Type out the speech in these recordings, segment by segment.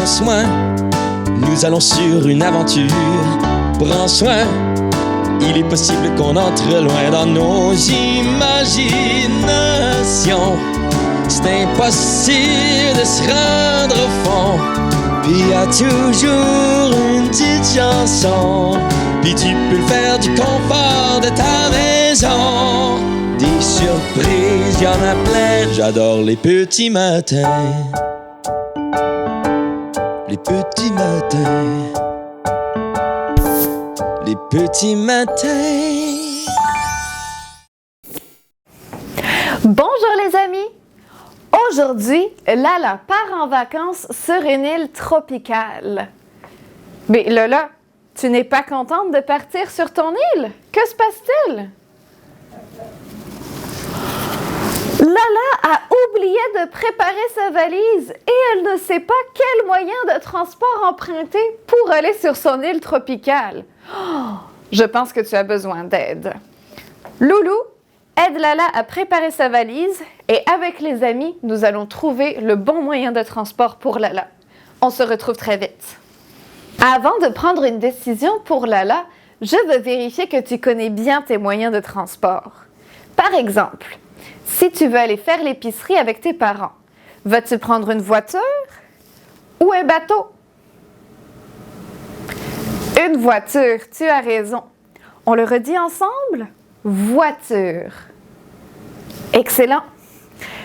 soin, nous allons sur une aventure. Prends soin, il est possible qu'on entre loin dans nos imaginations. C'est impossible de se rendre au fond. Puis y a toujours une petite chanson. Puis tu peux le faire du confort de ta maison. Des surprises, y en a plein. J'adore les petits matins. Les petits matins. Les petits matins. Bonjour les amis! Aujourd'hui, Lala part en vacances sur une île tropicale. Mais Lala, tu n'es pas contente de partir sur ton île? Que se passe-t-il? Lala a oublié de préparer sa valise et elle ne sait pas quel moyen de transport emprunter pour aller sur son île tropicale. Oh, je pense que tu as besoin d'aide. Loulou, aide Lala à préparer sa valise et avec les amis, nous allons trouver le bon moyen de transport pour Lala. On se retrouve très vite. Avant de prendre une décision pour Lala, je veux vérifier que tu connais bien tes moyens de transport. Par exemple, si tu veux aller faire l'épicerie avec tes parents, vas-tu prendre une voiture ou un bateau? Une voiture, tu as raison. On le redit ensemble? Voiture. Excellent.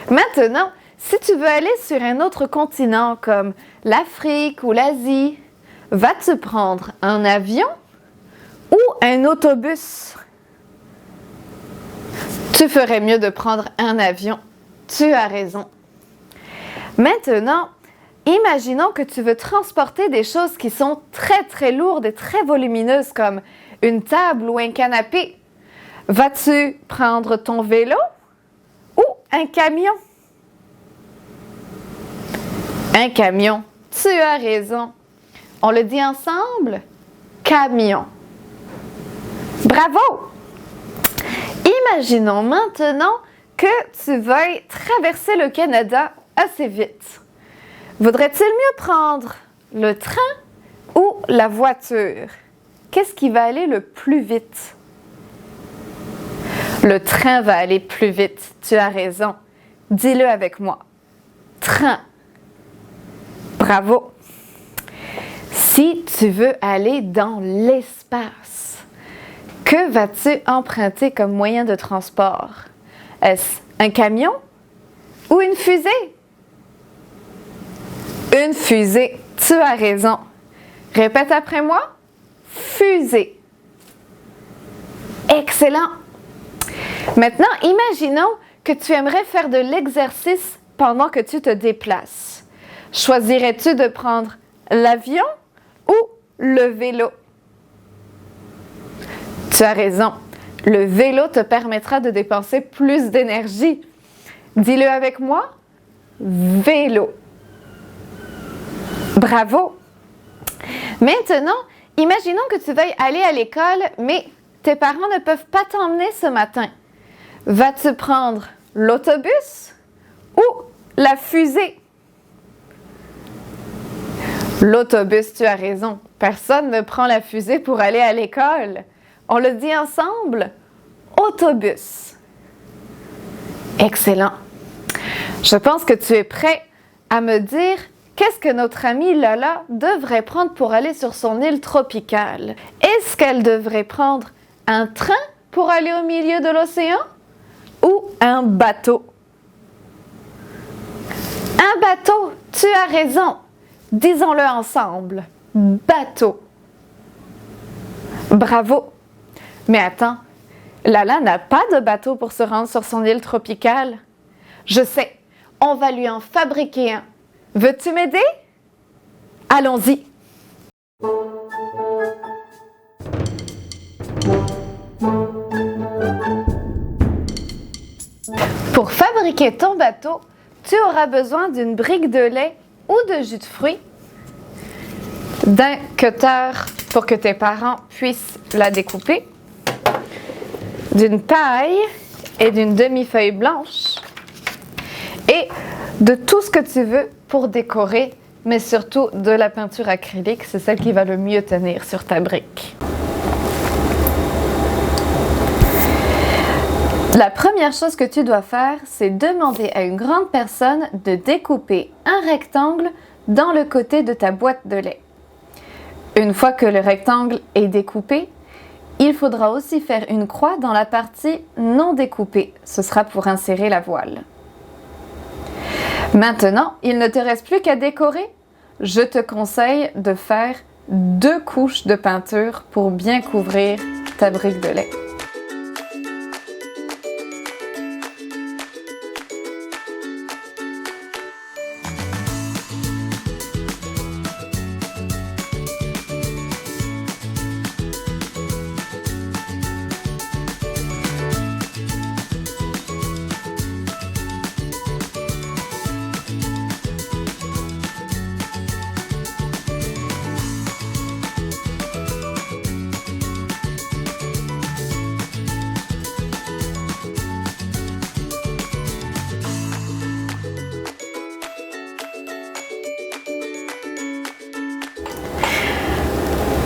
Maintenant, si tu veux aller sur un autre continent comme l'Afrique ou l'Asie, vas-tu prendre un avion ou un autobus? Tu ferais mieux de prendre un avion. Tu as raison. Maintenant, imaginons que tu veux transporter des choses qui sont très lourdes et très volumineuses comme une table ou un canapé. Vas-tu prendre ton vélo ou un camion? Un camion, tu as raison. On le dit ensemble? Camion. Bravo! Imaginons maintenant que tu veuilles traverser le Canada assez vite. Vaudrait-il mieux prendre le train ou la voiture? Qu'est-ce qui va aller le plus vite? Le train va aller plus vite, tu as raison. Dis-le avec moi. Train. Bravo. Si tu veux aller dans l'espace, que vas-tu emprunter comme moyen de transport? Est-ce un camion ou une fusée? Une fusée, tu as raison. Répète après moi. Fusée. Excellent. Maintenant, imaginons que tu aimerais faire de l'exercice pendant que tu te déplaces. Choisirais-tu de prendre l'avion ou le vélo? Tu as raison. Le vélo te permettra de dépenser plus d'énergie. Dis-le avec moi. Vélo. Bravo. Maintenant, imaginons que tu veuilles aller à l'école, mais tes parents ne peuvent pas t'emmener ce matin. Vas-tu prendre l'autobus ou la fusée? L'autobus, tu as raison. Personne ne prend la fusée pour aller à l'école. On le dit ensemble? Autobus. Excellent. Je pense que tu es prêt à me dire qu'est-ce que notre amie Lala devrait prendre pour aller sur son île tropicale. Est-ce qu'elle devrait prendre un train pour aller au milieu de l'océan ou un bateau? Un bateau, tu as raison. Disons-le ensemble. Bateau. Bravo. Mais attends, Lala n'a pas de bateau pour se rendre sur son île tropicale. Je sais, on va lui en fabriquer un. Veux-tu m'aider? Allons-y. Pour fabriquer ton bateau, tu auras besoin d'une brique de lait ou de jus de fruits, d'un cutter pour que tes parents puissent la découper, d'une paille et d'une demi-feuille blanche et de tout ce que tu veux pour décorer mais surtout de la peinture acrylique, c'est celle qui va le mieux tenir sur ta brique. La première chose que tu dois faire, c'est demander à une grande personne de découper un rectangle dans le côté de ta boîte de lait. Une fois que le rectangle est découpé, il faudra aussi faire une croix dans la partie non découpée. Ce sera pour insérer la voile. Maintenant, il ne te reste plus qu'à décorer. Je te conseille de faire 2 couches de peinture pour bien couvrir ta brique de lait.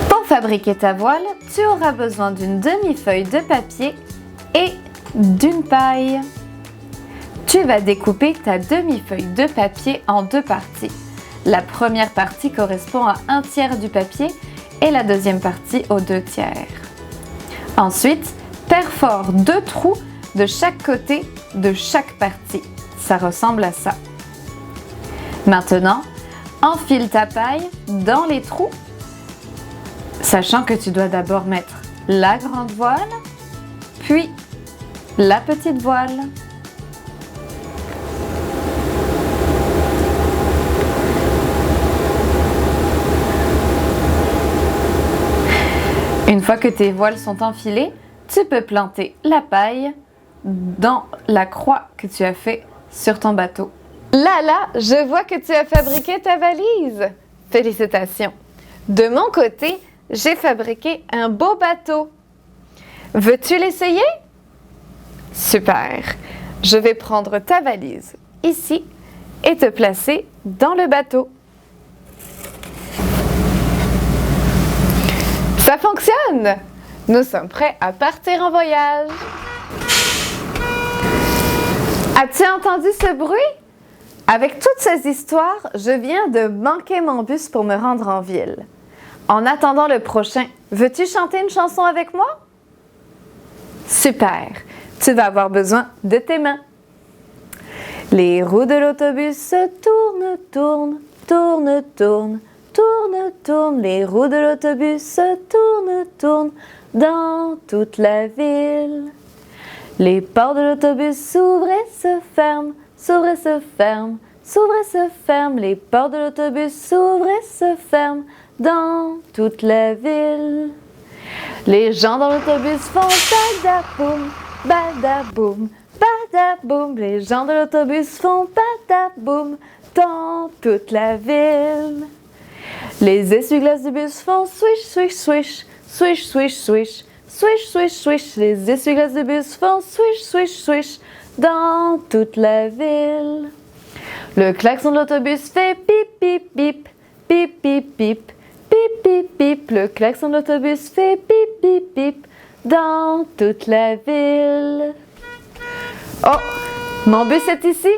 Pour fabriquer ta voile, tu auras besoin d'une demi-feuille de papier et d'une paille. Tu vas découper ta demi-feuille de papier en 2 parties. La première partie correspond à 1/3 du papier et la deuxième partie aux 2/3. Ensuite, perfore 2 trous de chaque côté de chaque partie. Ça ressemble à ça. Maintenant, enfile ta paille dans les trous, sachant que tu dois d'abord mettre la grande voile, puis la petite voile. Une fois que tes voiles sont enfilées, tu peux planter la paille dans la croix que tu as fait sur ton bateau. Là, je vois que tu as fabriqué ta valise. Félicitations. De mon côté, j'ai fabriqué un beau bateau. Veux-tu l'essayer? Super. Je vais prendre ta valise ici et te placer dans le bateau. Ça fonctionne! Nous sommes prêts à partir en voyage. As-tu entendu ce bruit? Avec toutes ces histoires, je viens de manquer mon bus pour me rendre en ville. En attendant le prochain, veux-tu chanter une chanson avec moi? Super! Tu vas avoir besoin de tes mains. Les roues de l'autobus se tournent, tournent, tournent, tournent, tournent, tournent. Les roues de l'autobus se tournent, tournent dans toute la ville. Les portes de l'autobus s'ouvrent et se ferment, s'ouvrent et se ferment, s'ouvrent et se ferment. Les portes de l'autobus s'ouvrent et se ferment dans toute la ville. Les gens dans l'autobus font badaboum, badaboum, badaboum. Les gens de l'autobus font badaboum dans toute la ville. Les essuie-glaces du bus font swish, swish, swish, swish, swish, swish, swish, swish, swish. Les essuie-glaces du bus font swish, swish, swish dans toute la ville. Le klaxon de l'autobus fait pip, pip, pip, pip, pip, pip, pip, pip, pip. Le klaxon de l'autobus fait pip, pip, pip dans toute la ville. Oh, mon bus est ici.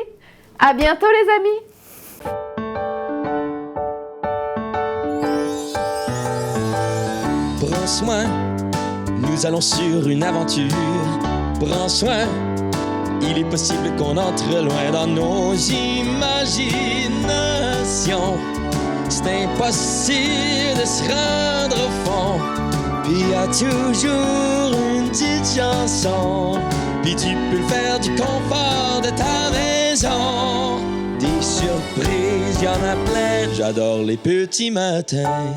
À bientôt les amis. Prends soin, nous allons sur une aventure. Prends soin, il est possible qu'on entre loin dans nos imaginations. C'est impossible de se rendre au fond. Puis y a toujours une petite chanson. Puis tu peux le faire du confort de ta maison. Des surprises, y en a plein. J'adore les petits matins.